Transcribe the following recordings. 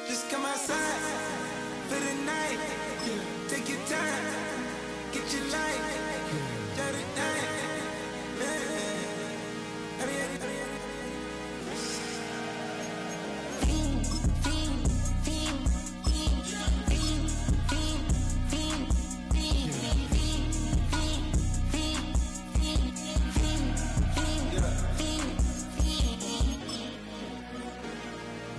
Just come outside for the night. Take your time, get your life. Dirty night.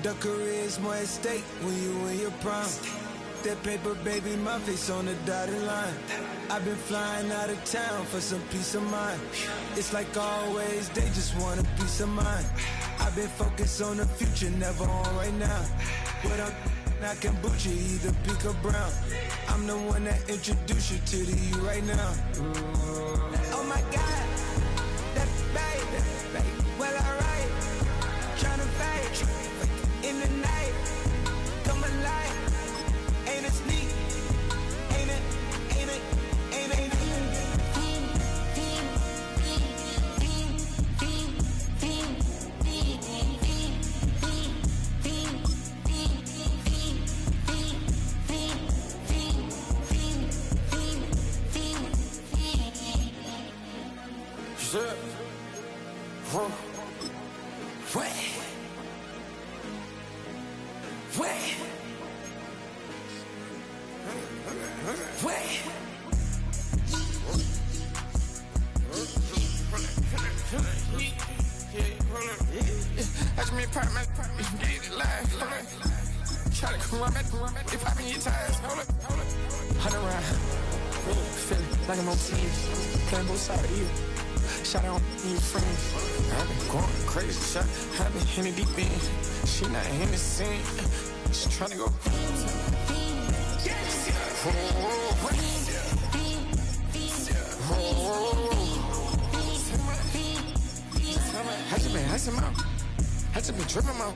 The career's more at stake when you in your prime. That paper, baby, my face on the dotted line. I've been flying out of town for some peace of mind. It's like always, they just want a peace of mind. I've been focused on the future, never on right now. But I can boot you either pink or brown. I'm the one that introduced you to the you right now. Oh my God, that's babe. Well, alright, tryna fight in the night, come alive. Ain't it sneak? Ain't it? Ain't it? Ain't it? Ain't it? Like I'm on TV, playing both sides of you. Shout out your friends. I've been going crazy, shot. I've been in the deep end. She not in the scene. She tryna go. I just been tripping out.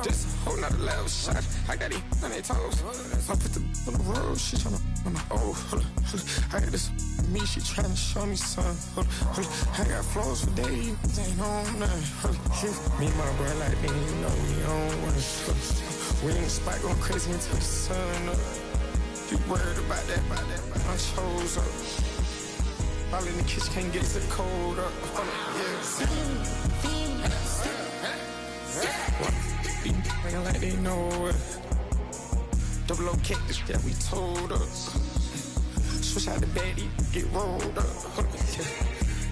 Just whole nother level shot. I got it on their toes. I put the on the road. She tryna. Oh, hold on. I got this. Me, she tryna show me something. I got flows for days. Ain't on nothing. Me and my bro like me, you know we don't wanna. We in the spot going crazy until the sun up. You worried about that? My shows up. All in the kitchen can't get the cold up. Nigga like they know it. Double O cactus that we told us. Switch out the baddie, get rolled up.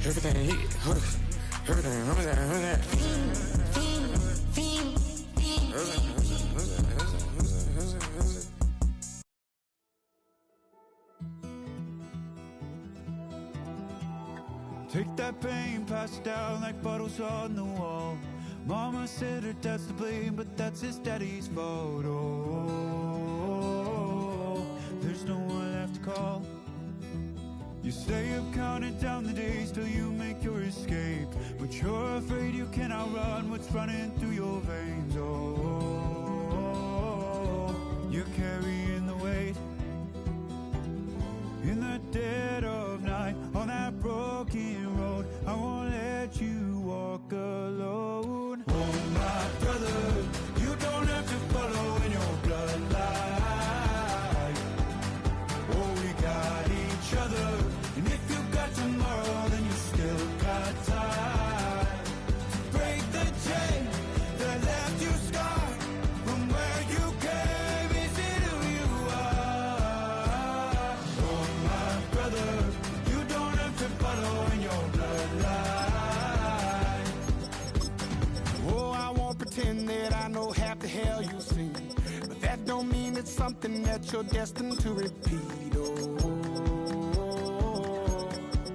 Everything hit, everything. Take that pain, pass it down like bottles on the wall. Mama said her dad's to blame, but that's his daddy's fault. Oh, there's no one left to call. You stay up counting down the days till you make your escape, but you're afraid you can outrun what's running through your veins. Oh, you're carrying the weight in the dead of night on that broken road. I won't let you walk alone. Oh my brother, you don't have to follow in your bloodline. Oh, we got each other, and if you got tomorrow, then you still got time to break the chain that left you scarred from where you came into who you are. Oh my brother, you don't have to follow in your bloodline. Oh, I won't pretend that I know half the hell you see, but that don't mean it's something that you're destined to repeat. Oh,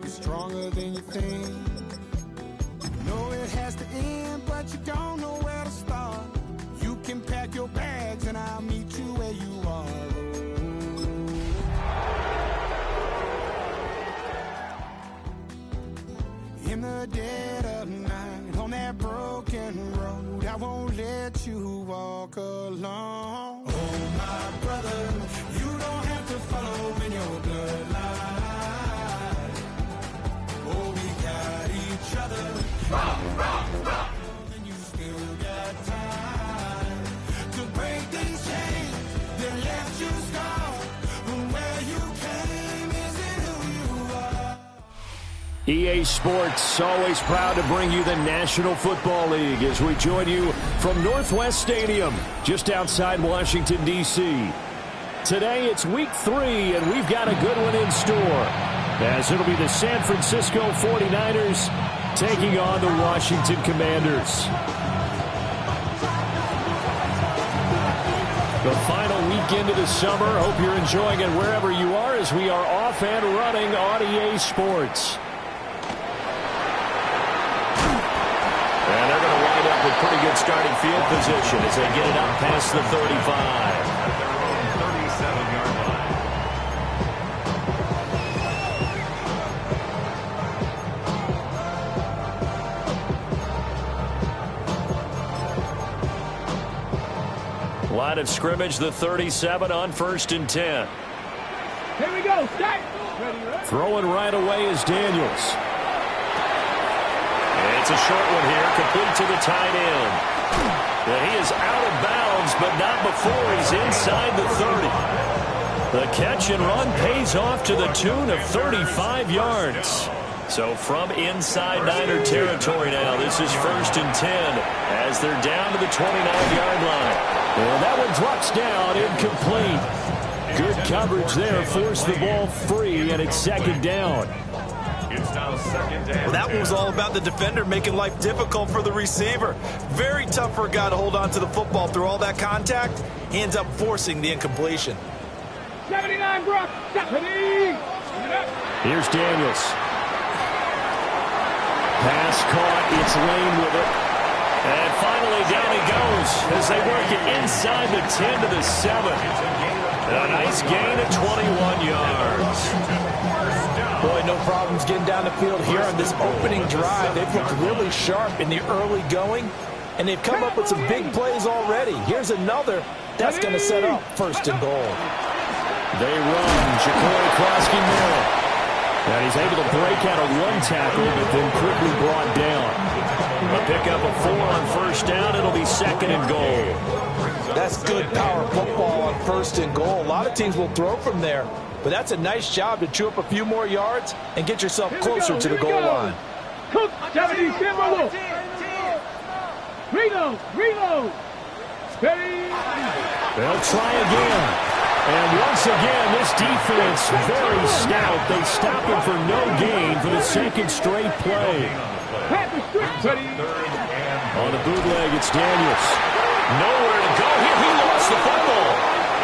you're stronger than you think. You know it has to end, but you don't know where to start. You can pack your bags and I'll meet you where you are. In the dead of night, on that broken road, I won't let you walk alone. Oh my brother, you don't have to follow in your bloodline. Oh, we got each other. And you still got time to break these EA Sports, always proud to bring you the National Football League as we join you from Northwest Stadium, just outside Washington, D.C. Today, it's Week 3, and we've got a good one in store, as it'll be the San Francisco 49ers taking on the Washington Commanders. The final weekend of the summer. Hope you're enjoying it wherever you are as we are off and running on EA Sports. And they're going to wind up with pretty good starting field position as they get it up past the 35. At their own 37-yard line. Line of scrimmage, the 37 on 1st and 10. Here we go. Start. Throwing right away is Daniels. It's a short one here, complete to the tight end. And he is out of bounds, but not before he's inside the 30. The catch and run pays off to the tune of 35 yards. So from inside Niner territory now, this is 1st and 10 as they're down to the 29-yard line. Well, that one drops down, incomplete. Good coverage there, forced the ball free, and it's 2nd down. It's now 2nd down. Well, that one was all about the defender making life difficult for the receiver. Very tough for a guy to hold on to the football through all that contact. He ends up forcing the incompletion. 79, Brock. 70. Here's Daniels. Pass caught. It's Lane with it. And finally down he goes as they work it inside the 10 to the 7. A nice gain of 21 yards. Boy, no problems getting down the field here on this opening drive. They've looked really sharp in the early going, and they've come up with some big plays already. Here's another that's going to set up 1st and goal. They run. Jacory Klosky middle. And he's able to break out of one tackle, but then quickly brought down. A pickup of 4 on 1st down. It'll be 2nd and goal. That's good power football on 1st and goal. A lot of teams will throw from there, but that's a nice job to chew up a few more yards and get yourself closer to the goal line. Cook, 70, Timberwolf. Reload. Steady. They'll try again. And once again, this defense very stout. They stop him for no gain for the 2nd straight play. On the bootleg, it's Daniels. Nowhere to go here. He lost the football.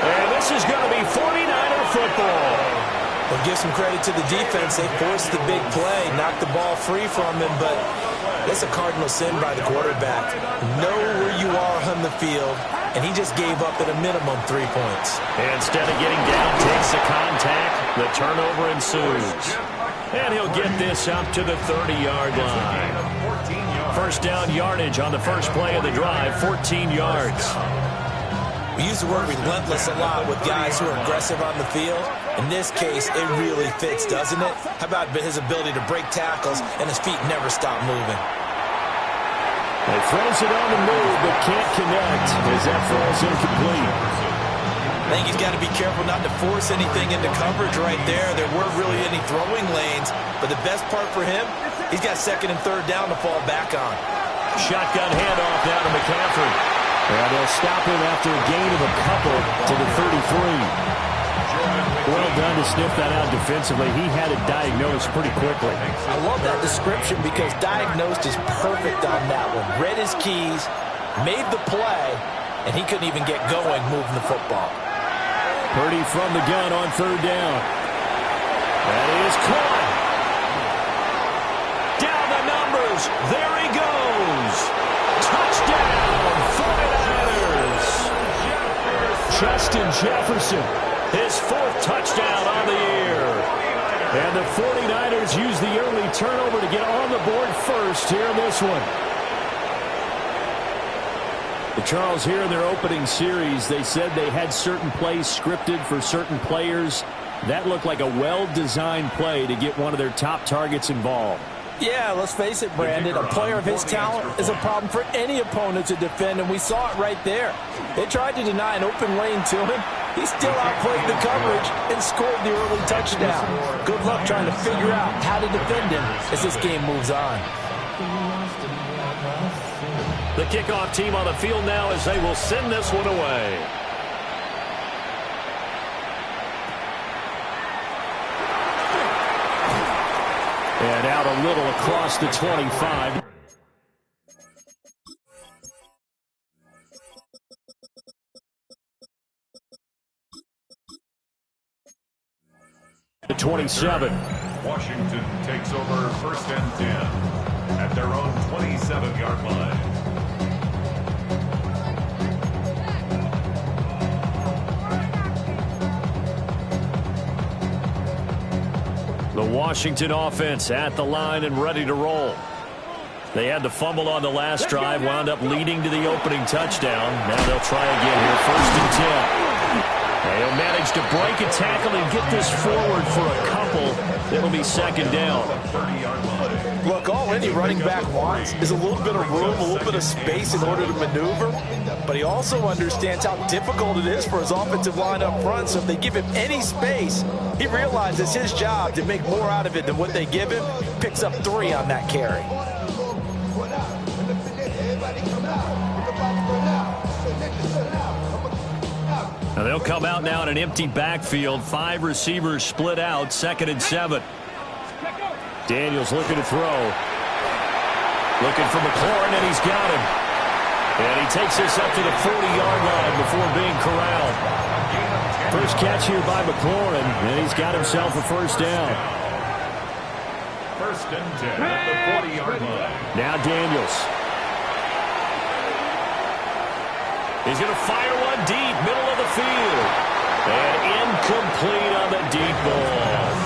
And this is going to be 49er football. Well, give some credit to the defense. They forced the big play, knocked the ball free from him, but it's a cardinal sin by the quarterback. Know where you are on the field, and he just gave up at a minimum 3 points. Instead of getting down, takes the contact. The turnover ensues. And he'll get this up to the 30-yard line. 1st down yardage on the first play of the drive, 14 yards. We use the word relentless a lot with guys who are aggressive on the field. In this case, it really fits, doesn't it? How about his ability to break tackles and his feet never stop moving? He throws it on the move, but can't connect as that falls incomplete. I think he's got to be careful not to force anything into coverage right there. There weren't really any throwing lanes, but the best part for him, he's got 2nd and 3rd down to fall back on. Shotgun handoff down to McCaffrey. And they'll stop him after a gain of a couple to the 33. Well done to sniff that out defensively. He had it diagnosed pretty quickly. I love that description because diagnosed is perfect on that one. Read his keys, made the play, and he couldn't even get going moving the football. Purdy from the gun on 3rd down. That is caught. Down the numbers. There he goes. Touchdown, 49ers. Justin Jefferson, his 4th touchdown on the year. And the 49ers use the early turnover to get on the board first here in this one. Charles, here in their opening series, they said they had certain plays scripted for certain players. That looked like a well-designed play to get one of their top targets involved. Yeah, let's face it, Brandon. A player of his talent is a problem for any opponent to defend, and we saw it right there. They tried to deny an open lane to him, He still outplayed the coverage and scored the early touchdown. Good luck trying to figure out how to defend him as this game moves on. The kickoff team on the field now as they will send this one away. And out a little across the 25. The 27. Washington takes over 1st and 10 at their own 27-yard line. The Washington offense at the line and ready to roll. They had the fumble on the last drive, wound up leading to the opening touchdown. Now they'll try again here, 1st and 10. They'll manage to break a tackle and get this forward for a couple. It'll be 2nd down. Look, all any running back wants is a little bit of room, a little bit of space in order to maneuver. But he also understands how difficult it is for his offensive line up front. So if they give him any space, he realizes his job to make more out of it than what they give him. Picks up 3 on that carry. Now they'll come out now in an empty backfield. 5 receivers split out. 2nd and 7. Daniels looking to throw. Looking for McLaurin, and he's got him. And he takes this up to the 40-yard line before being corralled. First catch here by McLaurin, and he's got himself a 1st down. 1st and 10 at the 40-yard line. Now Daniels. He's going to fire one deep, middle of the field. And incomplete on the deep ball.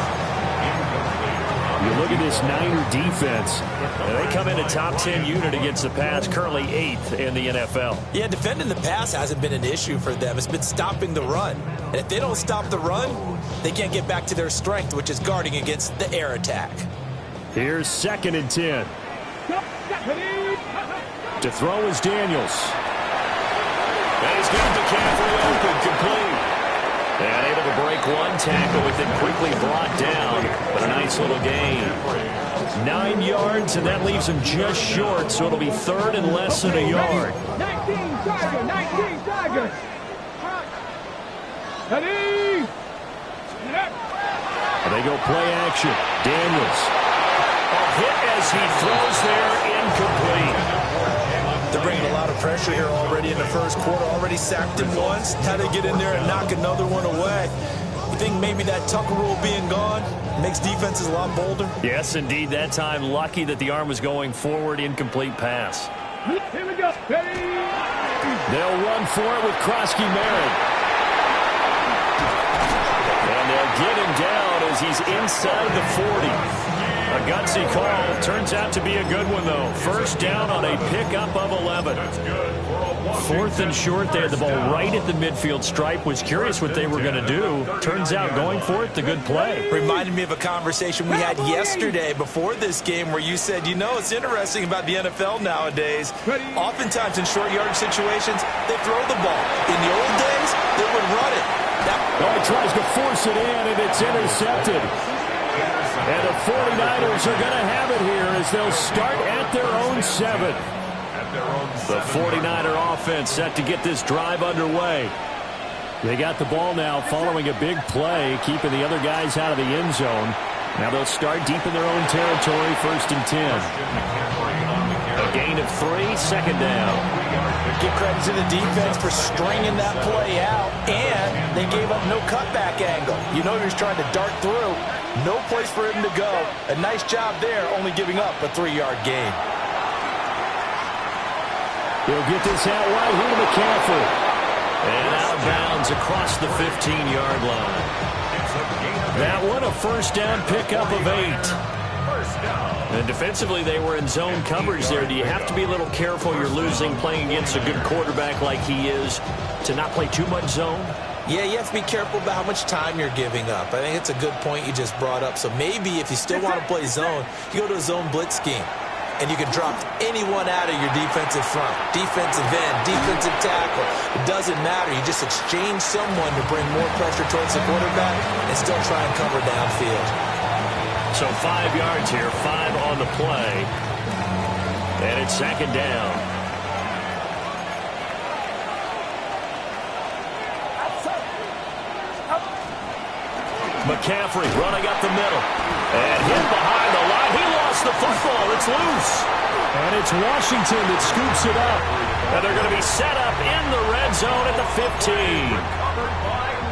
You look at this Niner defense, and they come in a top 10 unit against the pass, currently 8th in the NFL. Yeah, defending the pass hasn't been an issue for them. It's been stopping the run. And if they don't stop the run, they can't get back to their strength, which is guarding against the air attack. Here's 2nd and 10. To throw is Daniels. And he's got McCaffrey open, complete. And able to break one tackle with it quickly brought down. But a nice little gain. 9 yards, and that leaves him just short, so it'll be 3rd and less than a yard. 19 Tigers. Ready? They go play action. Daniels. A hit as he throws there, incomplete. They're bringing a lot of pressure here already in the 1st quarter. Already sacked him once. Had to get in there and knock another one away. You think maybe that Tucker rule being gone makes defenses a lot bolder? Yes, indeed. That time, lucky that the arm was going forward. Incomplete pass. Here we go. Ready? They'll run for it with Krosky-Merritt. And they'll get him down as he's inside the 40. A gutsy call. Turns out to be a good one, though. 1st down on a pickup of 11. 4th and short. They had the ball right at the midfield stripe. Was curious what they were going to do. Turns out going for it, the good play. Reminded me of a conversation we had yesterday before this game where you said, you know, it's interesting about the NFL nowadays. Oftentimes in short yardage situations, they throw the ball. In the old days, they would run it. He tries to force it in, and it's intercepted. And the 49ers are going to have it here as they'll start at their own 7. The 49er offense set to get this drive underway. They got the ball now following a big play, keeping the other guys out of the end zone. Now they'll start deep in their own territory, 1st and 10. A gain of 3, 2nd down. Give credit to the defense for stringing that play out, and they gave up no cutback angle. You know he was trying to dart through. No place for him to go. A nice job there, only giving up a 3-yard gain. He'll get this out right here to McCaffrey. And out of bounds across the 15-yard line. That one, a 1st down pickup of 8. And defensively, they were in zone coverage there. Do you have to be a little careful? You're losing playing against a good quarterback like he is to not play too much zone? Yeah, you have to be careful about how much time you're giving up. I think it's a good point you just brought up. So maybe if you still want to play zone, you go to a zone blitz scheme. and you can drop anyone out of your defensive front. Defensive end, defensive tackle. It doesn't matter. You just exchange someone to bring more pressure towards the quarterback and still try and cover downfield. So 5 yards here, 5 on the play. And it's second down. McCaffrey running up the middle. And hit behind the line. He lost the football. It's loose. And it's Washington that scoops it up. And they're going to be set up in the red zone at the 15.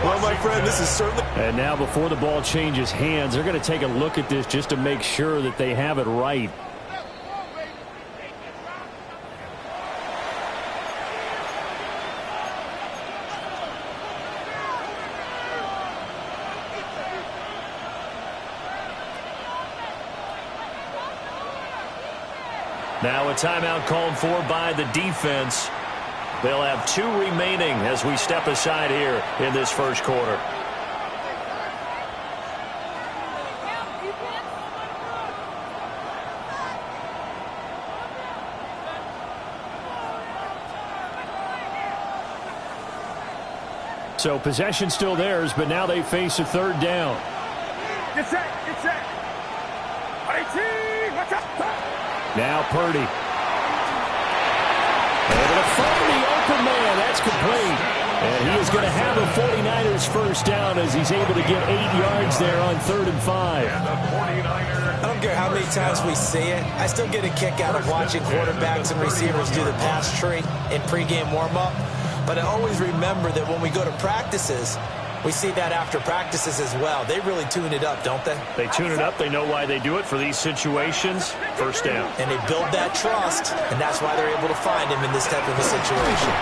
Well, my friend, this is certainly... And now before the ball changes hands, they're going to take a look at this just to make sure that they have it right. Now a timeout called for by the defense. They'll have 2 remaining as we step aside here in this first quarter. So possession still theirs, but now they face a third down. Get set, get set. 18, watch out. Now Purdy. Able to find the open man. That's complete. And he is going to have a 49ers first down as he's able to get 8 yards there on 3rd and 5. I don't care how many times we see it. I still get a kick out of watching quarterbacks and receivers do the pass tree in pregame warm-up. But I always remember that when we go to practices, we see that after practices as well. They really tune it up, don't they? They tune it up. They know why they do it for these situations. First down. And they build that trust, and that's why they're able to find him in this type of a situation.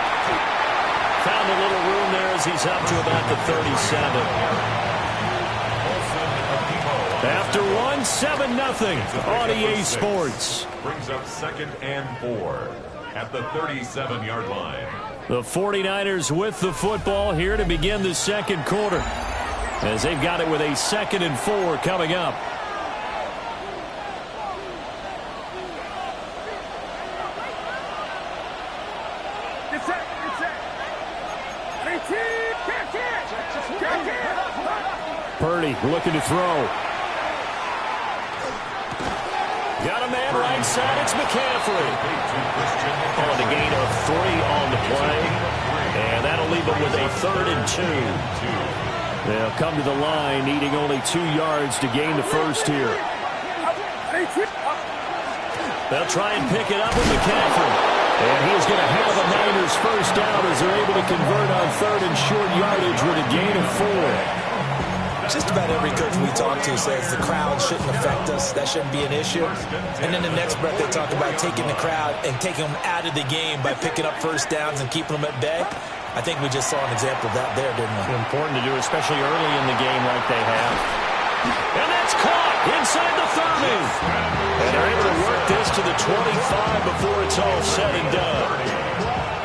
Found a little room there as he's up to about the 37. After 1, 7-0 on EA Sports. Brings up 2nd and 4 at the 37-yard line. The 49ers with the football here to begin the second quarter, as they've got it with a 2nd and 4 coming up. Get set, get set. 18, catch it. Purdy looking to throw. Got a man right side. It's McCaffrey. On the gain of 3 on the play. And that'll leave them with a 3rd and 2. They'll come to the line needing only 2 yards to gain the first here. They'll try and pick it up with McCaffrey. And he is going to have the Niners first down as they're able to convert on 3rd and short yardage with a gain of 4. Just about every coach we talk to says the crowd shouldn't affect us. That shouldn't be an issue. And then the next breath they talk about taking the crowd and taking them out of the game by picking up first downs and keeping them at bay. I think we just saw an example of that there, didn't we? Important to do, especially early in the game like they have. And that's caught inside the 30. And they're able to work this to the 25 before it's all said and done.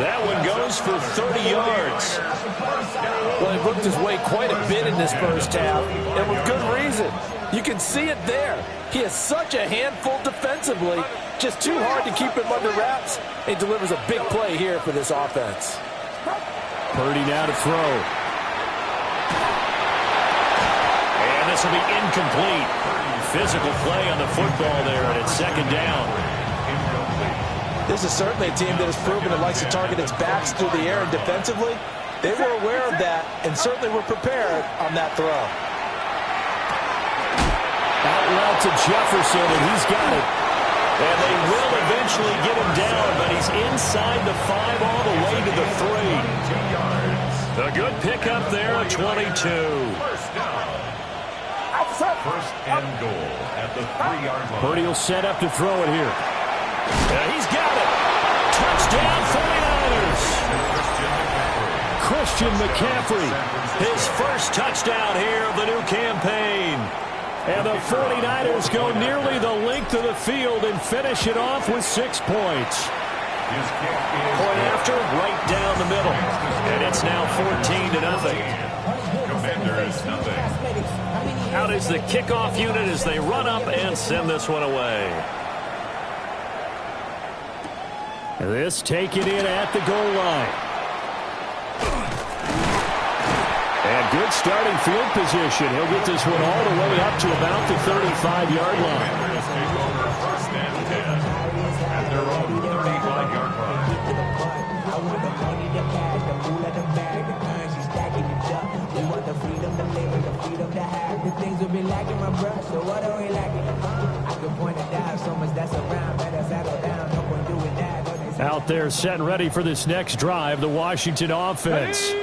That one goes for 30 yards. Well, he worked his way quite a bit in this first half, and with good reason. You can see it there. He is such a handful defensively, just too hard to keep him under wraps. He delivers a big play here for this offense. Purdy now to throw. And this will be incomplete. Physical play on the football there, and it's 2nd down. This is certainly a team that has proven it likes to target its backs through the air and defensively. They were aware of that and certainly were prepared on that throw. Out route to Jefferson, and he's got it. And they will eventually get him down, but he's inside the 5 all the way to the 3. A good pickup there at 22. First and goal at the 3-yard line. Purdy will set up to throw it here. He's got it. Touchdown 49ers. Christian McCaffrey, his first touchdown here of the new campaign. And the 49ers go nearly the length of the field and finish it off with 6 points. Point after, right down the middle. And it's now 14-0. Commanders nothing. Out is the kickoff unit as they run up and send this one away. This taken in at the goal line. And good starting field position. He'll get this one all the way up to about the 35-yard line. Take over first and 10 at their own 35-yard line. Things will be lacking my brush, so what are we lacking? I can point it down so much that's around, better settle down, no one doing that. Out there set and ready for this next drive, the Washington offense.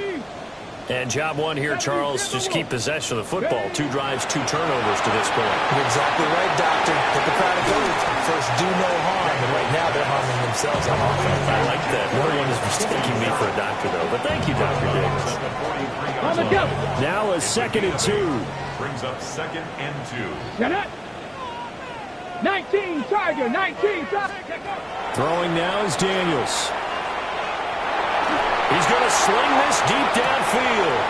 And job one here, Charles, just keep possession of the football. 2 drives, 2 turnovers to this point. You're exactly right, Doctor. Hippocratic oath. First, do no harm. And right now, they're harming themselves on offense. I like that. No one is mistaking me for a doctor, though. But thank you, Dr. Davis. Now a 2nd and 2. Brings up 2nd and 2. Shut up. 19, Tiger, 19, Tiger. Throwing now is Daniels. He's going to sling this deep downfield.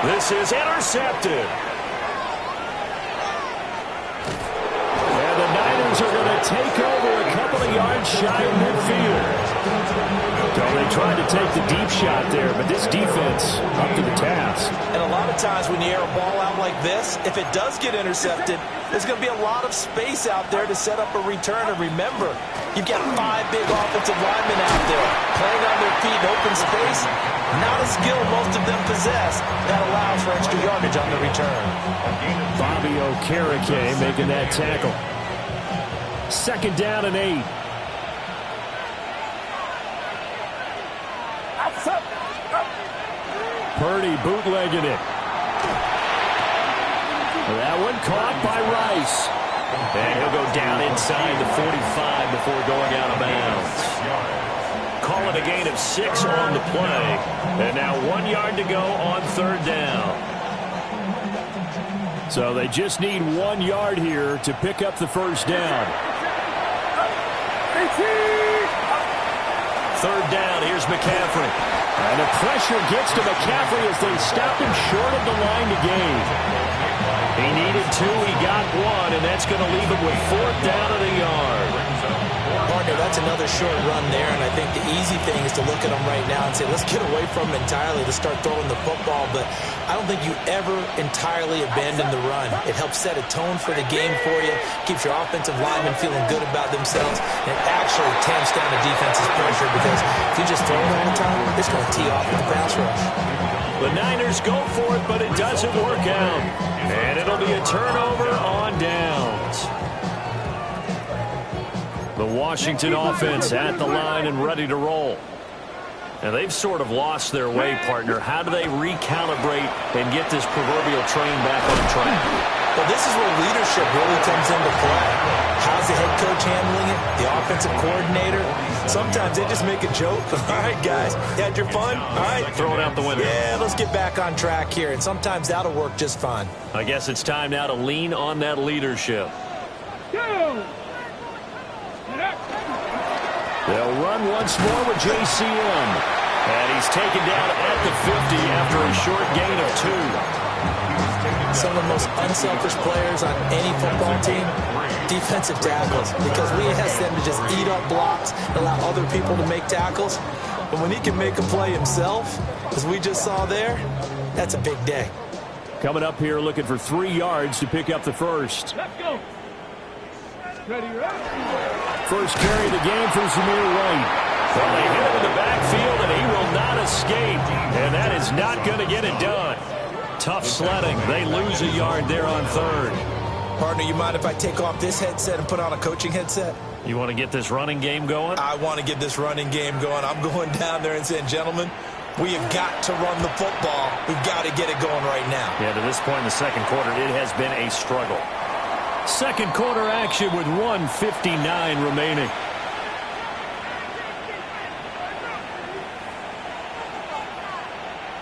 This is intercepted. And the Niners are going to take over a couple of yards shy of midfield. So they tried to take the deep shot there, but this defense up to the task. And a lot of times when you air a ball out like this, if it does get intercepted, there's going to be a lot of space out there to set up a return. And remember, you've got 5 big offensive linemen out there playing on their feet in open space. Not a skill most of them possess that allows for extra yardage on the return. Bobby Okereke making that tackle. 2nd down and 8. Purdy bootlegging it. That one caught by Rice. And he'll go down inside the 45 before going out of bounds. Call it a gain of 6 on the play. And now 1 yard to go on 3rd down. So they just need 1 yard here to pick up the first down. 3rd down, here's McCaffrey. And the pressure gets to McCaffrey as they stop him short of the line to gain. He needed 2, he got 1, and that's going to leave him with 4th down and a yard. Partner, that's another short run there, and I think the easy thing is to look at him right now and say, let's get away from him entirely to start throwing the football, but I don't think you ever entirely abandon the run. It helps set a tone for the game for you, keeps your offensive linemen feeling good about themselves, and it actually tamps down the defense's pressure because if you just throw it all the time, it's going to tee off with the pass rush. The Niners go for it, but it doesn't work out. And it'll be a turnover on downs. The Washington offense at the line and ready to roll. And they've sort of lost their way, partner. How do they recalibrate and get this proverbial train back on track? Well, this is where leadership really comes into play. How's the head coach handling it? The offensive coordinator? Sometimes they just make a joke. All right, guys, you had your fun? All right. Throw it out the window. Yeah, let's get back on track here. And sometimes that'll work just fine. I guess it's time now to lean on that leadership. They'll run once more with JCM. And he's taken down at the 50 after a short gain of 2. Some of the most unselfish players on any football team, defensive tackles, because we ask them to just eat up blocks, allow other people to make tackles. But when he can make a play himself, as we just saw there, that's a big day. Coming up here looking for 3 yards to pick up the first. Let's go. Ready, First carry of the game for Zamir White. Well, they hit him in the backfield, and he will not escape. And that is not going to get it done. Tough sledding. They lose a yard there on 3rd. Partner, you mind if I take off this headset and put on a coaching headset? You want to get this running game going? I want to get this running game going. I'm going down there and saying, gentlemen, we have got to run the football. We've got to get it going right now. Yeah, to this point in the second quarter, it has been a struggle. Second quarter action with 1:59 remaining.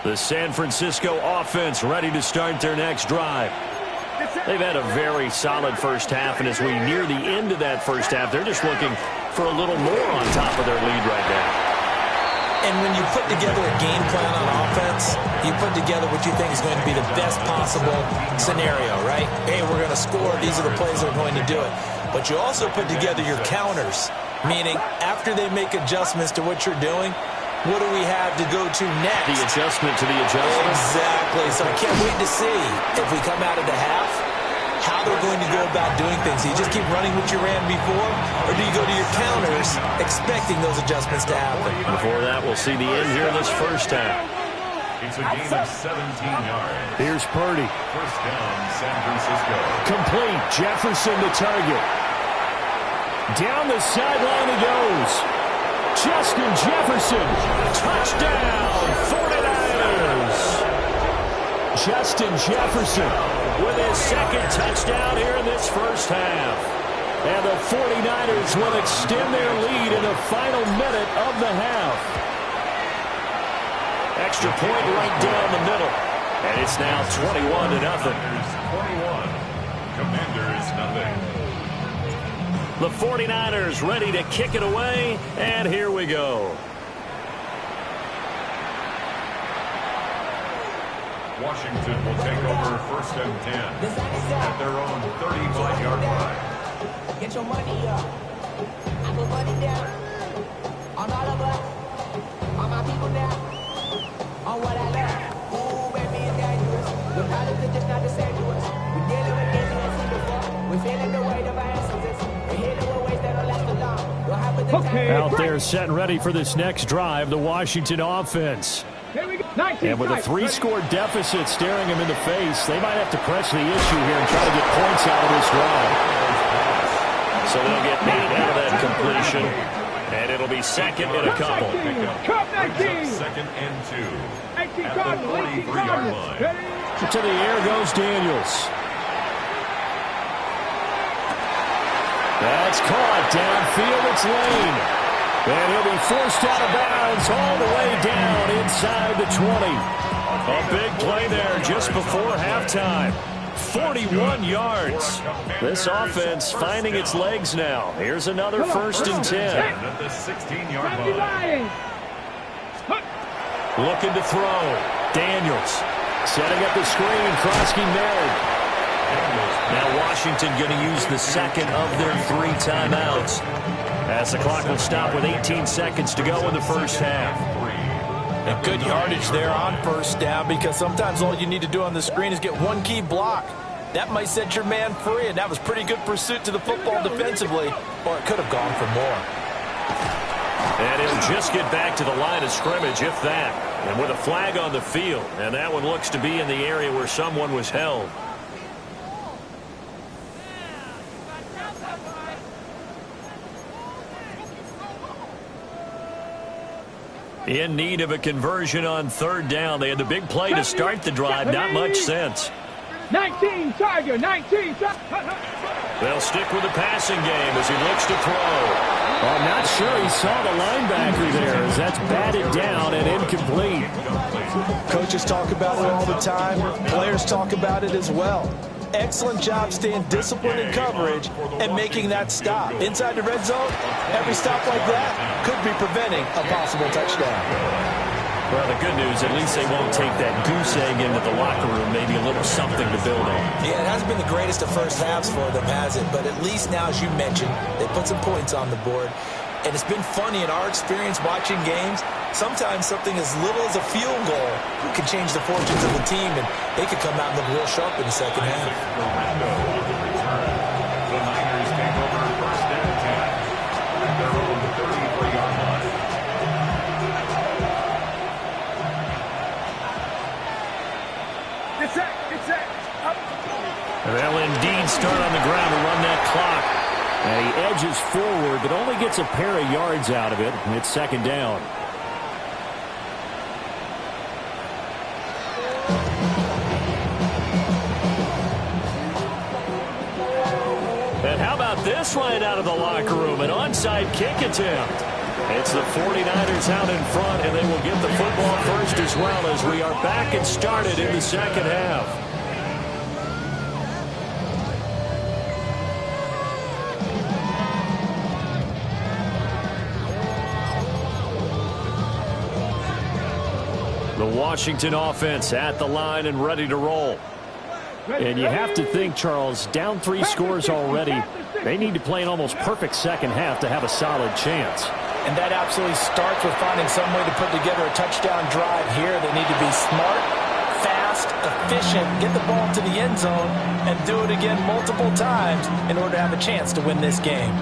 The San Francisco offense ready to start their next drive. They've had a very solid first half, and as we near the end of that first half, they're just looking for a little more on top of their lead right now. And when you put together a game plan on offense, you put together what you think is going to be the best possible scenario, right? Hey, we're going to score. These are the plays that are going to do it. But you also put together your counters. Meaning, after they make adjustments to what you're doing, what do we have to go to next? The adjustment to the adjustment. Exactly. So I can't wait to see if we come out of the half, how they're going to go about doing things. Do you just keep running what you ran before, or do you go to your counters expecting those adjustments to happen? Before that, we'll see the end here in this first half. It's a gain of 17 yards. Here's Purdy. First down, San Francisco. Complete. Jefferson the target. Down the sideline he goes. Justin Jefferson. Touchdown, 49ers. Justin Jefferson With his second touchdown here in this first half. And the 49ers will extend their lead in the final minute of the half. Extra point right down the middle. And it's now 21-0. 21. Commanders nothing. The 49ers ready to kick it away, and here we go. Washington will take over first and 10 at their own 35-yard line. Get your money up. I put money down. On all of us. On my people now. On what I love. Ooh, baby, it's dangerous. The problems are just not the same to us. We're dealing with things we ain't seen before. We're feeling the weight of our ancestors. We're hitting with ways that don't last too long. We'll have with the time. Out there set and ready for this next drive, the Washington offense. Here we go. 19 And with a 3-score deficit staring them in the face, they might have to press the issue here and try to get points out of this drive. So they'll get 8 out of that completion, and it'll be second and a couple. Cup 19. Second and 2 18 at the Cardinals. 18 43-yard Cardinals. line. Ready? To the air goes Daniels. That's caught downfield. It's Lane. And he'll be forced out of bounds all the way down inside the 20. A big play there just before halftime. 41 yards. This offense finding its legs now. Here's another first and 10. At the 16-yard line. Looking to throw. Daniels setting up the screen. Krosky married. Now Washington going to use the second of their 3 timeouts, as the clock will stop with 18 seconds to go in the first half. And good yardage there on first down, because sometimes all you need to do on the screen is get one key block. That might set your man free, and that was pretty good pursuit to the football defensively, or it could have gone for more. And he'll just get back to the line of scrimmage, if that. And with a flag on the field, and that one looks to be in the area where someone was held. In need of a conversion on third down. They had the big play to start the drive. Not much sense. 19 Tiger. 19 Tiger. They'll stick with the passing game as he looks to throw. Well, I'm not sure he saw the linebacker there, as that's batted down and incomplete. Coaches talk about it all the time. Players talk about it as well. Excellent job staying disciplined in coverage and making that stop. Inside the red zone, every stop like that could be preventing a possible touchdown. Well, the good news, at least they won't take that goose egg into the locker room. Maybe a little something to build on. Yeah, it hasn't been the greatest of first halves for them, has it? But at least now, as you mentioned, they put some points on the board. And it's been funny in our experience watching games. Sometimes something as little as a field goal can change the fortunes of the team, and they could come out and look real sharp in the second half. The Niners take over first and 10 at their own 33-yard line. It's set. Up. They'll indeed start on the ground to run that clock. And he edges forward, but only gets a pair of yards out of it. And it's second down. And how about this right out of the locker room? An onside kick attempt. It's the 49ers out in front, and they will get the football first as well, as we are back and started in the second half. The Washington offense at the line and ready to roll. And you have to think, Charles, down 3 scores already. They need to play an almost perfect second half to have a solid chance. And that absolutely starts with finding some way to put together a touchdown drive here. They need to be smart, fast, efficient, get the ball to the end zone, and do it again multiple times in order to have a chance to win this game.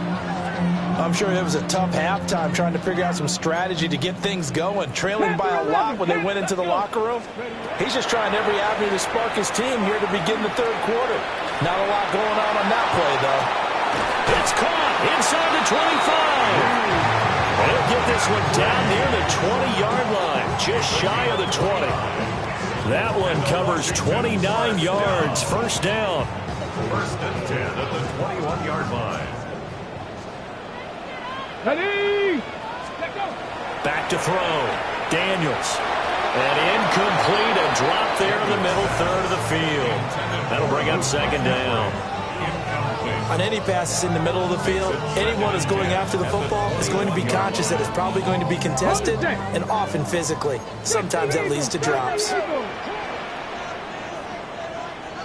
I'm sure it was a tough halftime trying to figure out some strategy to get things going, trailing by a lot when they went into the locker room. He's just trying every avenue to spark his team here to begin the third quarter. Not a lot going on that play, though. It's caught inside the 25. They'll get this one down near the 20-yard line, just shy of the 20. That one covers 29 yards, first down. First and 10 at the 21-yard line. Ready? Back to throw. Daniels. And incomplete, a drop there in the middle third of the field. That'll bring up second down. On any passes in the middle of the field, anyone who's going after the football is going to be conscious that it's probably going to be contested and often physically. Sometimes that leads to drops.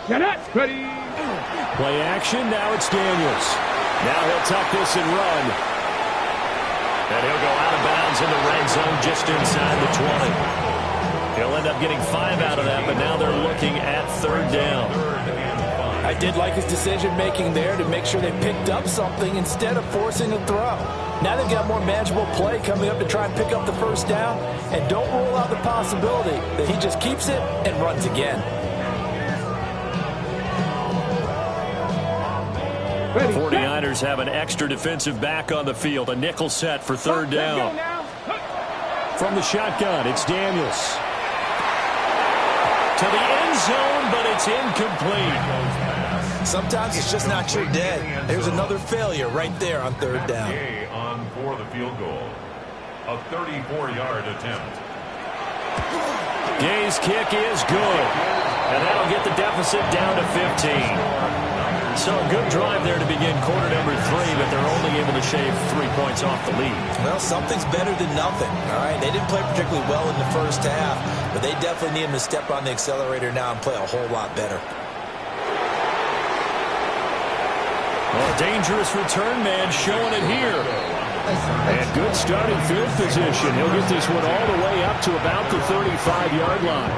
Get it. Ready? Play action, now it's Daniels. Now he'll tuck this and run. And he'll go out of bounds in the red zone just inside the 20. He'll end up getting 5 out of that, but now they're looking at third down. I did like his decision-making there to make sure they picked up something instead of forcing a throw. Now they've got more manageable play coming up to try and pick up the first down, and don't rule out the possibility that he just keeps it and runs again. The 49ers have an extra defensive back on the field, a nickel set for third down. From the shotgun, it's Daniels. To the end zone, but it's incomplete. Sometimes it's just not your day. There's another failure right there on third down. On for the field goal. A 34-yard attempt. Gay's kick is good. And that'll get the deficit down to 15. So a good drive there to begin quarter number 3, but they're only able to shave 3 points off the lead. Well, something's better than nothing, all right? They didn't play particularly well in the first half, but they definitely need him to step on the accelerator now and play a whole lot better. Well, dangerous return man showing it here. And good starting field position. He'll get this one all the way up to about the 35-yard line.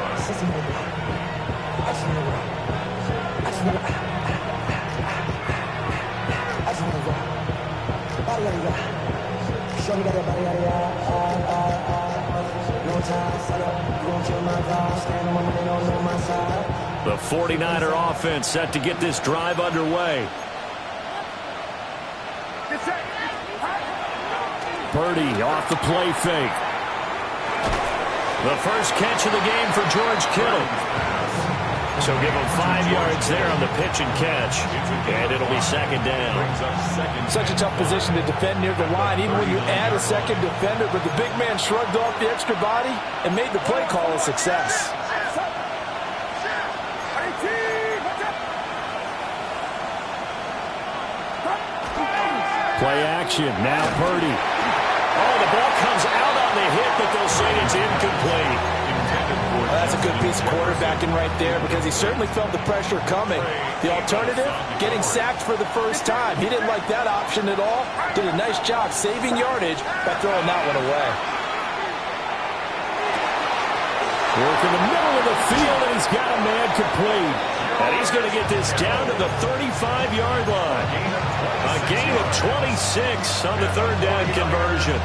The 49er offense set to get this drive underway. Purdy off the play fake. The first catch of the game for George Kittle. So give him 5 yards there on the pitch and catch. And it'll be second down. Such a tough position to defend near the line, even when you add a second defender. But the big man shrugged off the extra body and made the play call a success. Play action. Now Purdy. Oh, the ball comes out on the hit, but they'll say it's incomplete. Well, that's a good piece of quarterbacking right there because he certainly felt the pressure coming. The alternative, getting sacked for the first time. He didn't like that option at all. Did a nice job saving yardage by throwing that one away. Work in the middle of the field, and he's got a man complete. And he's going to get this down to the 35-yard line. A gain of 26 on the third down conversion.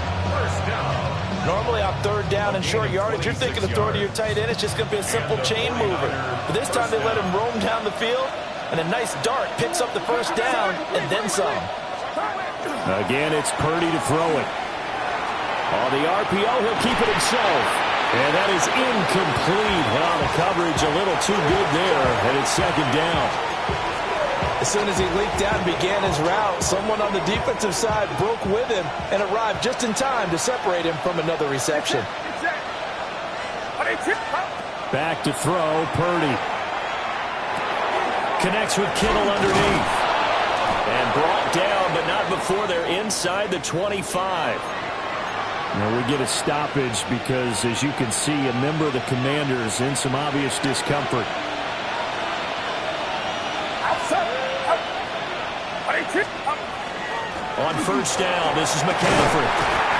Normally on third down and short yardage, you're thinking of throw to your tight end. It's just going to be a simple chain mover. But this time they let him roam down the field, and a nice dart picks up the first down and then some. Again, it's Purdy to throw it. On the RPO, he'll keep it himself. And that is incomplete. Well, the coverage a little too good there, and it's second down. As soon as he leaked out and began his route, someone on the defensive side broke with him and arrived just in time to separate him from another reception. Back to throw, Purdy. Connects with Kittle underneath. And brought down, but not before they're inside the 25. Now we get a stoppage because, as you can see, a member of the Commanders in some obvious discomfort. On first down, this is McCaffrey.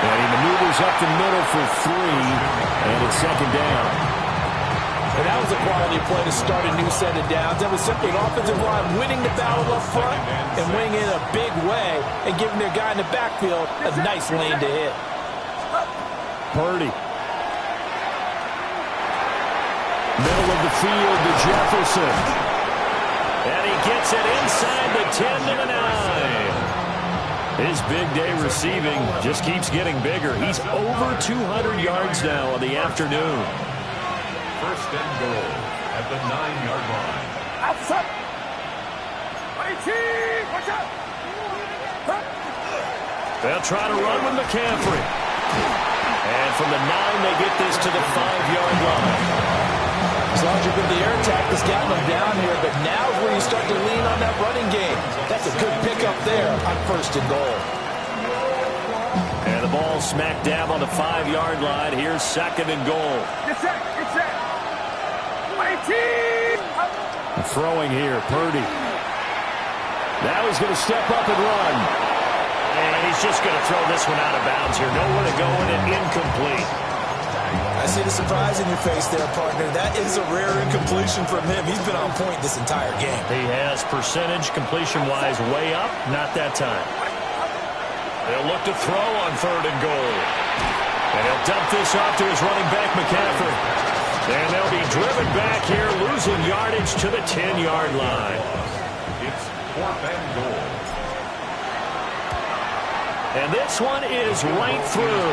And he maneuvers up the middle for 3, and it's second down. And that was a quality play to start a new set of downs. That was simply an offensive line winning the battle up front and winning it in a big way and giving their guy in the backfield a nice lane to hit. Purdy. Middle of the field to Jefferson. And he gets it inside the 10 to the 9. His big day receiving just keeps getting bigger. He's over 200 yards now on the afternoon. First and goal at the 9-yard line. Outside. Watch out. They'll try to run with McCaffrey. And from the 9, they get this to the 5-yard line. As long as you're with the air attack that's gotten them down here, but now is where you start to lean on that running game. That's a good pickup there on first and goal. And the ball smack dab on the 5-yard line. Here's second and goal. Get set. Throwing here, Purdy. Now he's going to step up and run. And he's just going to throw this one out of bounds here. Nowhere to go with it, incomplete. I see the surprise in your face there, partner. That is a rare incompletion from him. He's been on point this entire game. He has percentage completion-wise way up. Not that time. They'll look to throw on third and goal. And he'll dump this off to his running back, McCaffrey. And they'll be driven back here, losing yardage to the 10-yard line. It's fourth and goal. And this one is right through.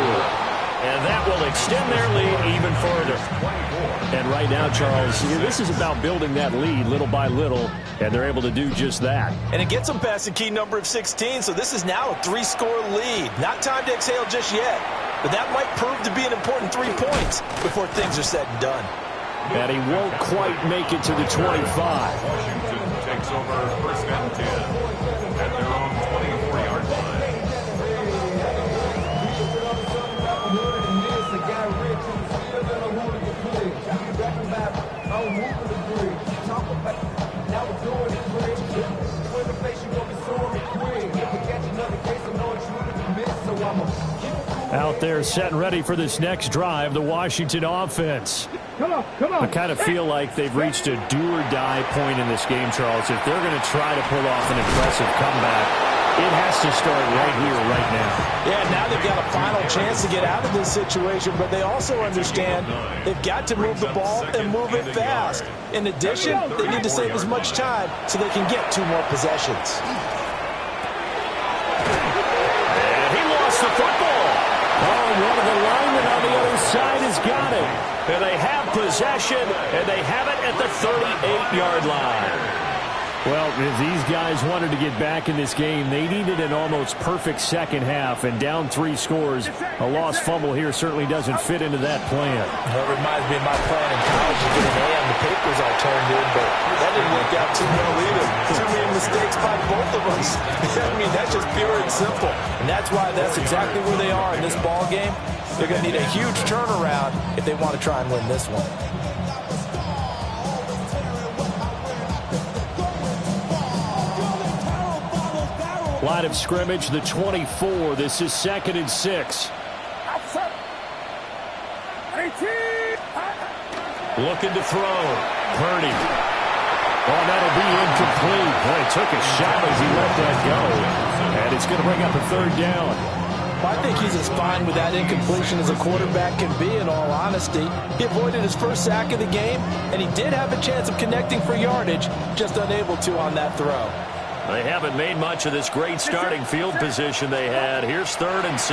And that will extend their lead even further. And right now, Charles, this is about building that lead little by little, and they're able to do just that. And it gets them past the key number of 16, so this is now a 3-score lead. Not time to exhale just yet, but that might prove to be an important 3 points before things are said and done. And he won't quite make it to the 25. Washington takes over first and 10 at their own 24-yard line. Out there set and ready for this next drive, the Washington offense. Come on. I kind of feel like they've reached a do-or-die point in this game, Charles. If they're going to try to pull off an impressive comeback, it has to start right here, right now. Yeah, now they've got a final chance to get out of this situation, but they also understand they've got to move the ball and move it fast. In addition, they need to save as much time so they can get 2 more possessions. And he lost the football. Oh, one of the linemen on the other side has got it. And they have possession, and they have it at the 38-yard line. Well, if these guys wanted to get back in this game, they needed an almost perfect second half, and down 3 scores. A lost fumble here certainly doesn't fit into that plan. That reminds me of my plan in college to get an A on the papers I turned in, but that didn't work out too well either. Too many mistakes by both of us. I mean, that's just pure and simple. And that's why that's exactly where they are in this ball game. They're going to need a huge turnaround if they want to try and win this one. Line of scrimmage, the 24. This is 2nd and 6. Looking to throw. Purdy. Oh, that'll be incomplete. Boy, he took a shot as he let that go. And it's going to bring up a 3rd down. I think he's as fine with that incompletion as a quarterback can be, in all honesty. He avoided his first sack of the game, and he did have a chance of connecting for yardage, just unable to on that throw. They haven't made much of this great starting field position they had. Here's 3rd and 6.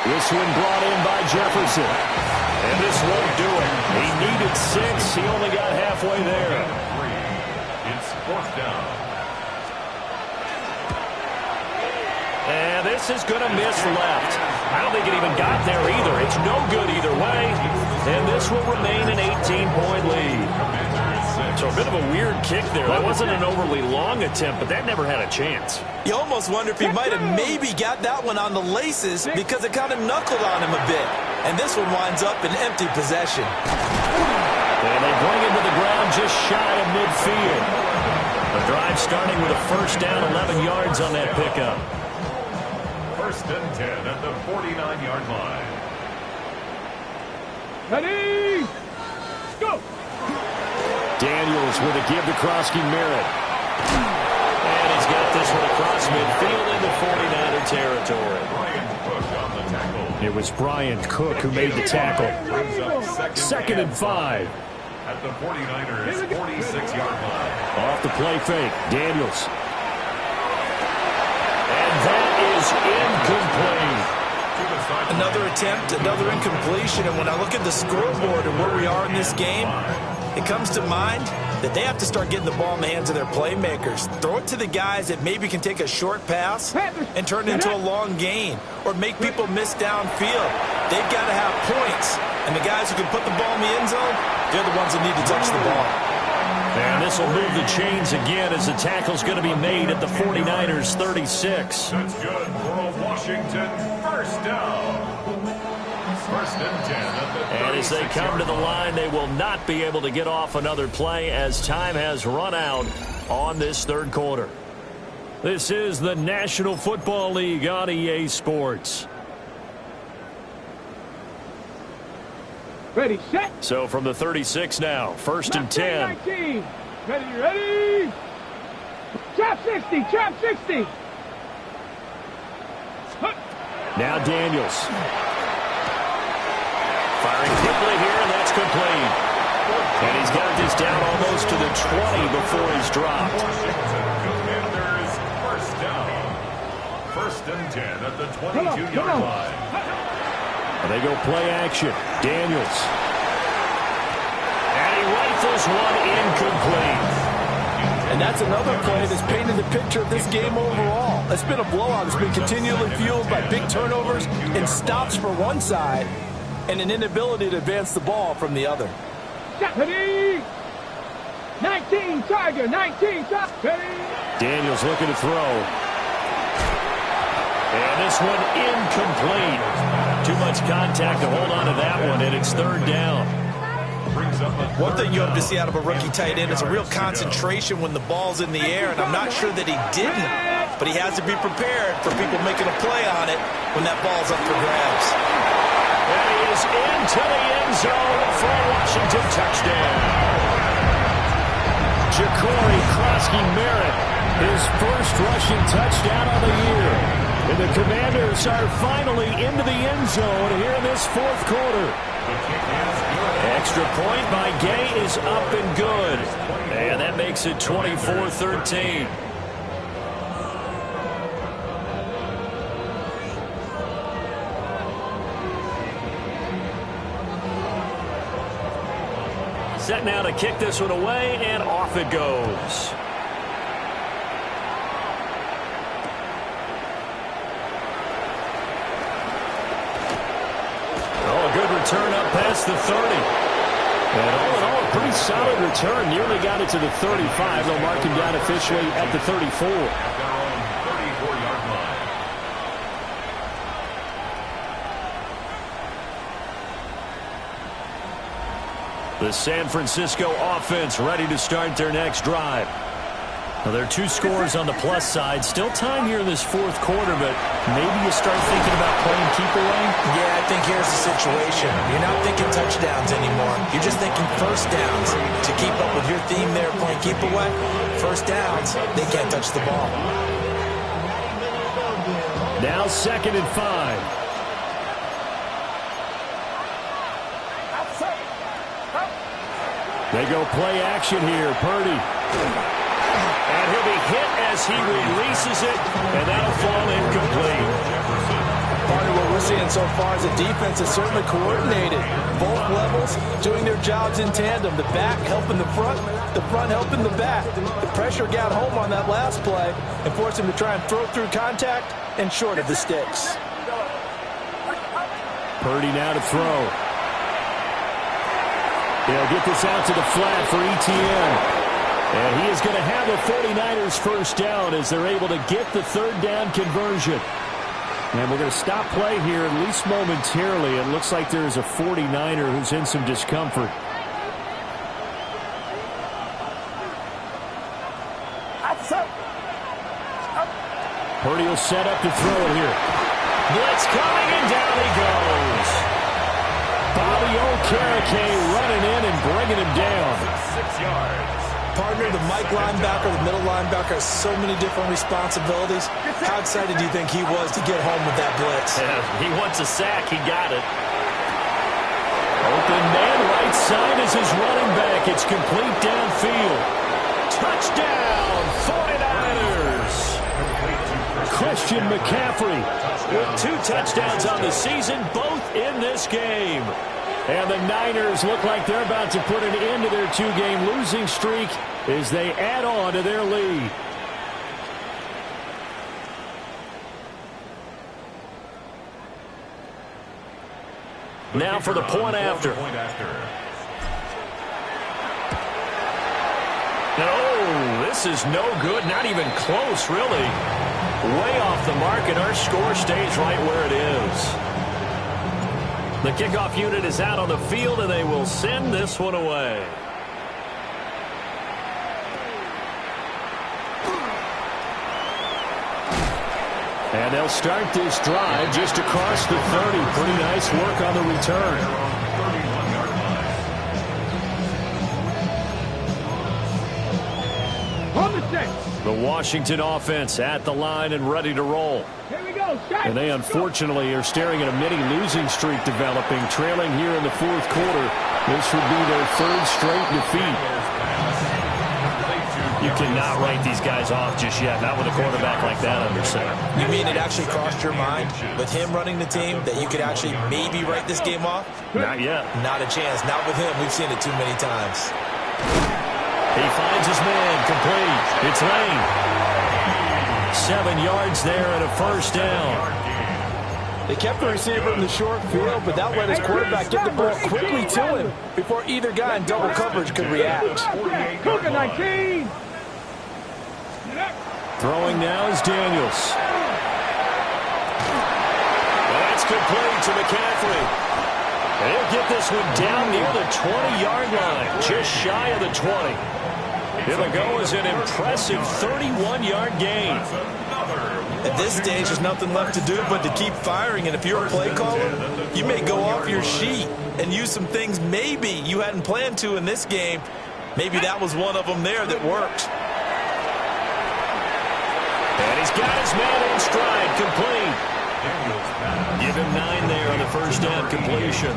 This one brought in by Jefferson. And this won't do it. He needed 6. He only got halfway there. It's 4th down. And this is going to miss left. I don't think it even got there either. It's no good either way. And this will remain an 18-point lead. So a bit of a weird kick there. That wasn't an overly long attempt, but that never had a chance. You almost wonder if he might have maybe got that one on the laces because it kind of knuckled on him a bit. And this one winds up in empty possession. And they bring him to the ground just shy of midfield. The drive starting with a first down, 11 yards on that pickup. First and 10 at the 49-yard line. Ready, go! Daniels with a give to Krosky Merritt. And he's got this one across midfield into 49er territory. It was Brian Cook who made the tackle. Second and 5. At the 49ers 46-yard line. Off the play fake, Daniels. And that is incomplete. Another attempt, another incompletion, and when I look at the scoreboard and where we are in this game, it comes to mind that they have to start getting the ball in the hands of their playmakers. Throw it to the guys that maybe can take a short pass and turn it into a long gain or make people miss downfield. They've got to have points, and the guys who can put the ball in the end zone, they're the ones that need to touch the ball. And this will move the chains again as the tackle's going to be made at the 49ers 36. That's good for a Washington first down. First and 10 at the 36. And as they come to the line, they will not be able to get off another play as time has run out on this third quarter. This is the National Football League on EA Sports. Ready, set. So from the 36 now, first and 10. 19. Ready. Trap 60, trap 60. Now Daniels. Firing quickly here, and that's complete. And he's got this down almost to the 20 before he's dropped. Commanders first down. First and 10 at the 22-yard line. And they go play action. Daniels. And he rifles one incomplete. And that's another play that's painted the picture of this game overall. It's been a blowout. It's been continually fueled by big turnovers and stops for one side and an inability to advance the ball from the other. Ready. 19, Tiger, 19, ready. Daniels looking to throw. And this one incomplete. Too much contact to hold on to that one, and it's third down. One thing you hope to see out of a rookie tight end is a real concentration when the ball's in the air, and I'm not sure that he didn't, but he has to be prepared for people making a play on it when that ball's up for grabs. And he is into the end zone for a Washington touchdown. Ja'Cory Krosky Merritt, his first rushing touchdown of the year. And the Commanders are finally into the end zone here in this fourth quarter. Extra point by Gay is up and good. And that makes it 24-13. Set now to kick this one away, and off it goes. Good return up past the 30. And all in all, a pretty solid return. Nearly got it to the 35. They'll mark him down officially at the 34. Their own 34-yard line. The San Francisco offense ready to start their next drive. Well, there are two scores on the plus side. Still time here in this fourth quarter, but maybe you start thinking about playing keep away? Yeah, I think here's the situation. You're not thinking touchdowns anymore. You're just thinking first downs. To keep up with your theme there, playing keep away, first downs, they can't touch the ball. Now second and 5. They go play action here. Purdy. And he'll be hit as he releases it, and that'll fall incomplete. Part of what we're seeing so far is the defense is certainly coordinated. Both levels doing their jobs in tandem. The back helping the front helping the back. The pressure got home on that last play and forced him to try and throw through contact and short of the sticks. Purdy now to throw. They'll get this out to the flat for Etienne. And he is going to have a 49ers first down as they're able to get the third down conversion. And we're going to stop play here, at least momentarily. It looks like there's a 49er who's in some discomfort. Purdy will set up to throw it here. Blitz coming, and down he goes. Bobby Okereke running in and bringing him down. 6 yards. Partner, the Mike linebacker, the middle linebacker has so many different responsibilities. How excited do you think he was to get home with that blitz? Yeah, he wants a sack. He got it. Open man right side is his running back. It's complete downfield. Touchdown, 49ers. Christian McCaffrey with 2 touchdowns on the season, both in this game. And the Niners look like they're about to put an end to their 2-game losing streak as they add on to their lead. Now for the point after. Oh, this is no good. Not even close, really. Way off the mark, and our score stays right where it is. The kickoff unit is out on the field, and they will send this one away. And they'll start this drive just across the 30. Pretty nice work on the return. On the set. The Washington offense at the line and ready to roll. Here we go. Set. And they unfortunately are staring at a mini losing streak developing, trailing here in the 4th quarter. This would be their 3rd straight defeat. You cannot write these guys off just yet, not with a quarterback like that under center. You mean it actually crossed your mind with him running the team that you could actually maybe write this game off? Not yet. Not a chance. Not with him. We've seen it too many times. He finds his man, complete. It's Lane. 7 yards there and a first down. They kept the receiver in the short field, but that let his quarterback get the ball quickly to him before either guy in double coverage could react. Cougar 19. Throwing now is Daniels. That's complete to McCaffrey. He'll get this one down near the 20-yard line, just shy of the 20. It'll go as an impressive 31-yard gain. At this stage, there's nothing left to do but to keep firing. And if you're a play caller, you may go off your sheet and use some things maybe you hadn't planned to in this game. Maybe that was one of them there that worked. And he's got his man in stride, complete. Give him 9 there on the first down completion.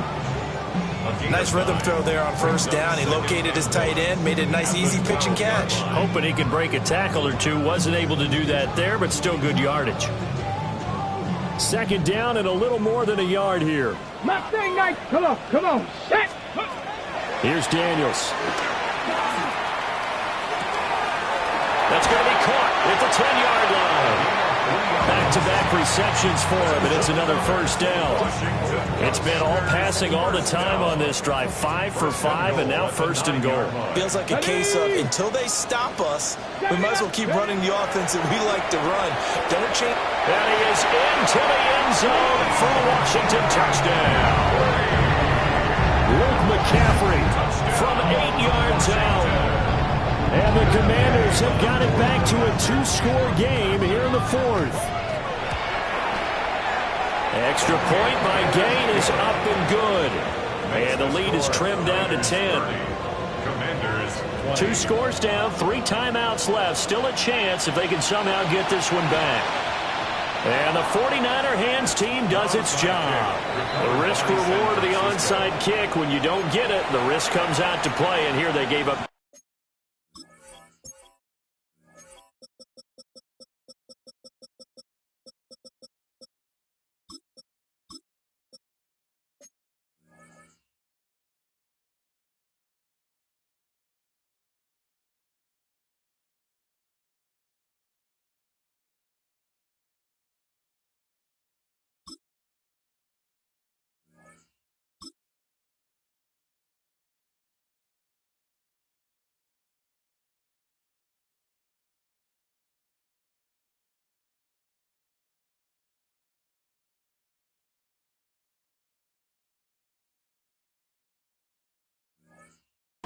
Nice rhythm throw there on first down. He located his tight end, made it a nice easy pitch and catch. Hoping he could break a tackle or two. Wasn't able to do that there, but still good yardage. 2nd down and a little more than a yard here. Mustang Knight. Come on. Set. Here's Daniels. That's going to be caught at the 10-yard line. Back-to-back receptions for him, and it's another first down. It's been all passing all the time on this drive. 5 for 5, and now 1st and goal. Feels like a case of until they stop us, we might as well keep running the offense that we like to run. Don't change. And he is into the end zone for a Washington touchdown. Luke McCaffrey from 8 yards out. And the Commanders have got it back to a 2-score game here in the 4th. Extra point by Gain is up and good. And the lead is trimmed down to 10. 2 scores down, 3 timeouts left. Still a chance if they can somehow get this one back. And the 49er hands team does its job. The risk reward of the onside kick. When you don't get it, the risk comes out to play. And here they gave up.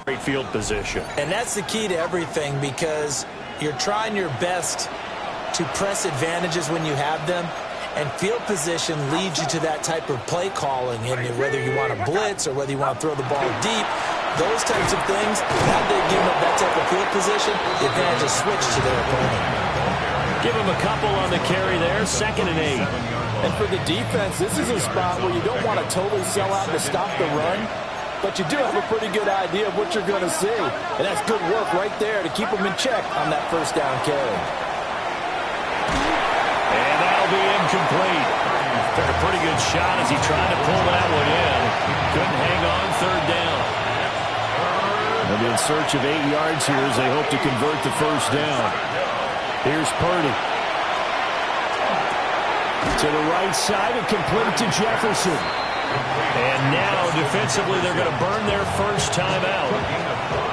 Great field position. And that's the key to everything, because you're trying your best to press advantages when you have them, and field position leads you to that type of play calling, and whether you want to blitz or whether you want to throw the ball deep, those types of things, had they given up that type of field position, the advantage is switched to their opponent. Give him a couple on the carry there, 2nd and 8. And for the defense, this is a spot where you don't want to totally sell out to stop the run, but you do have a pretty good idea of what you're going to see. And that's good work right there to keep them in check on that 1st down carry. And that'll be incomplete. Took a pretty good shot as he tried to pull that one in. Couldn't hang on, 3rd down. They'll be in search of 8 yards here as they hope to convert the 1st down. Here's Purdy. To the right side and complete to Jefferson. And now defensively they're going to burn their 1st timeout.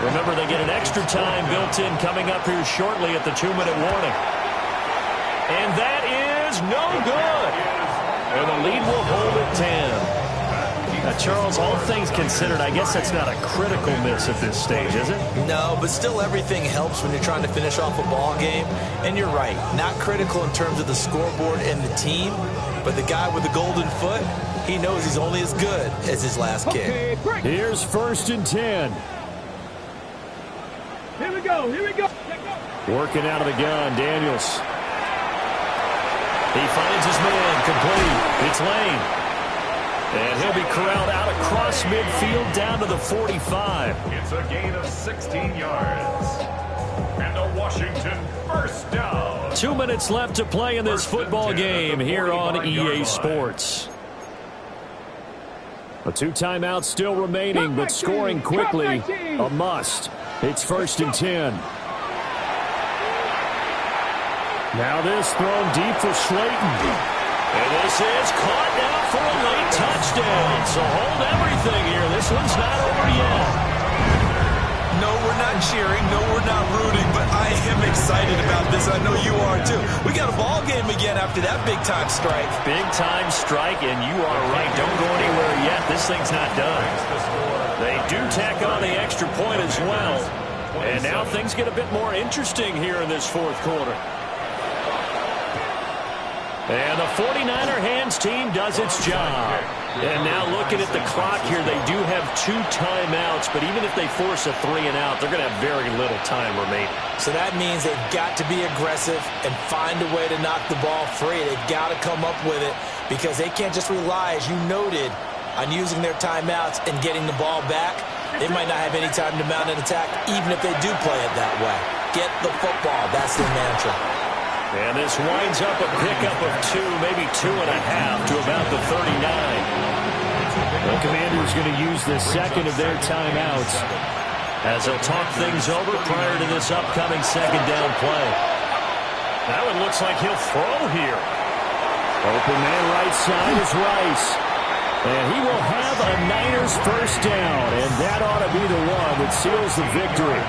Remember, they get an extra time built in coming up here shortly at the 2-minute warning. And that is no good. And the lead will hold at 10. Now, Charles, all things considered, I guess that's not a critical miss at this stage, is it? No, but still everything helps when you're trying to finish off a ball game. And you're right, not critical in terms of the scoreboard and the team, but the guy with the golden foot, he knows he's only as good as his last kick. Here's 1st and 10. Here we go. Here we go. Working out of the gun, Daniels. He finds his man, complete. It's Lane. And he'll be corralled out across midfield down to the 45. It's a gain of 16 yards. And a Washington 1st down. 2 minutes left to play in this football game here on EA Sports. A 2 timeouts still remaining, but scoring quickly a must. It's 1st and 10. Now this thrown deep for Slayton. And this is caught now for a late touchdown. So hold everything here. This one's not over yet. No, we're not cheering. No, we're not rooting. But I am excited about this. I know you are, too. We got a ball game again after that big-time strike. Big-time strike, and you are right. Don't go anywhere yet. This thing's not done. They do tack on the extra point as well. And now things get a bit more interesting here in this 4th quarter. And the 49er hands team does its job. And now looking at the clock here, they do have 2 timeouts, but even if they force a 3 and out, they're going to have very little time remaining. So that means they've got to be aggressive and find a way to knock the ball free. They've got to come up with it because they can't just rely, as you noted, on using their timeouts and getting the ball back. They might not have any time to mount an attack, even if they do play it that way. Get the football. That's their mantra. And this winds up a pickup of 2, maybe 2.5 to about the 39. The Commanders going to use the 2nd of their timeouts as they'll talk things over prior to this upcoming 2nd down play. That one looks like he'll throw here. Open man right side is Rice. And he will have a Niners 1st down, and that ought to be the one that seals the victory.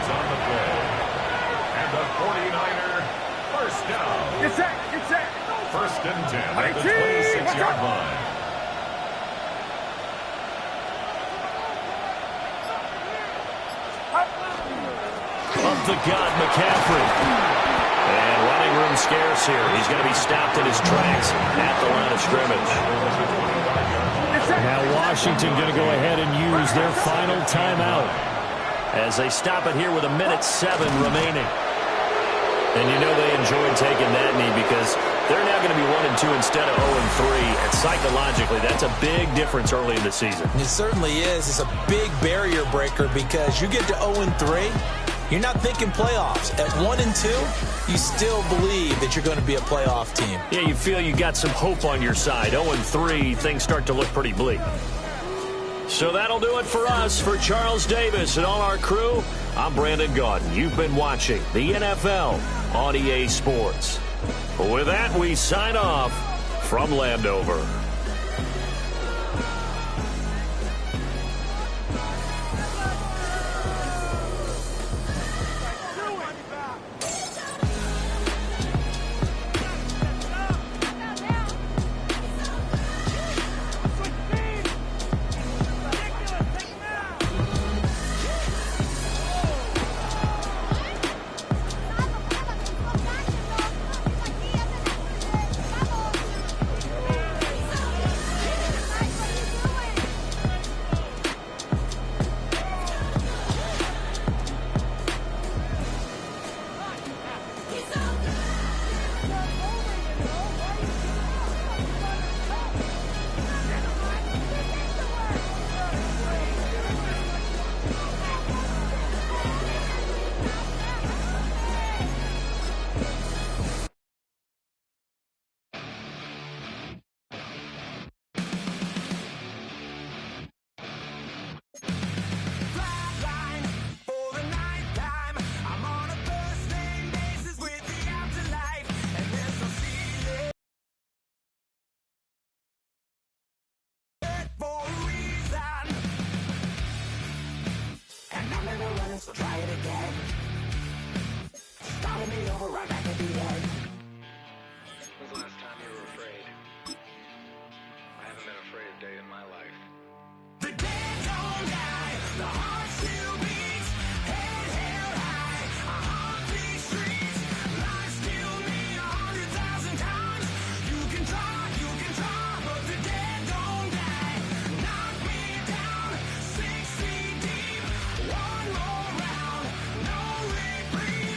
And the 49er 1st down. It's that. 1st and 10 at the 26-yard line. Up the gut, McCaffrey. And running room scarce here. He's going to be stopped in his tracks at the line of scrimmage. Now Washington going to go ahead and use their final timeout as they stop it here with 1:07 remaining. And you know they enjoyed taking that knee because they're now going to be 1-2 instead of 0-3. And psychologically, that's a big difference early in the season. It certainly is. It's a big barrier breaker because you get to 0-3, you're not thinking playoffs. At 1-2, you still believe that you're going to be a playoff team. Yeah, you feel you got some hope on your side. 0-3, things start to look pretty bleak. So that'll do it for us. For Charles Davis and all our crew, I'm Brandon Gaudin. You've been watching the NFL on EA Sports. With that, we sign off from Landover. So try it again. Follow me over, right back at the end. When's the last time you were afraid? I haven't been afraid a day in my life. The dead don't die, the heart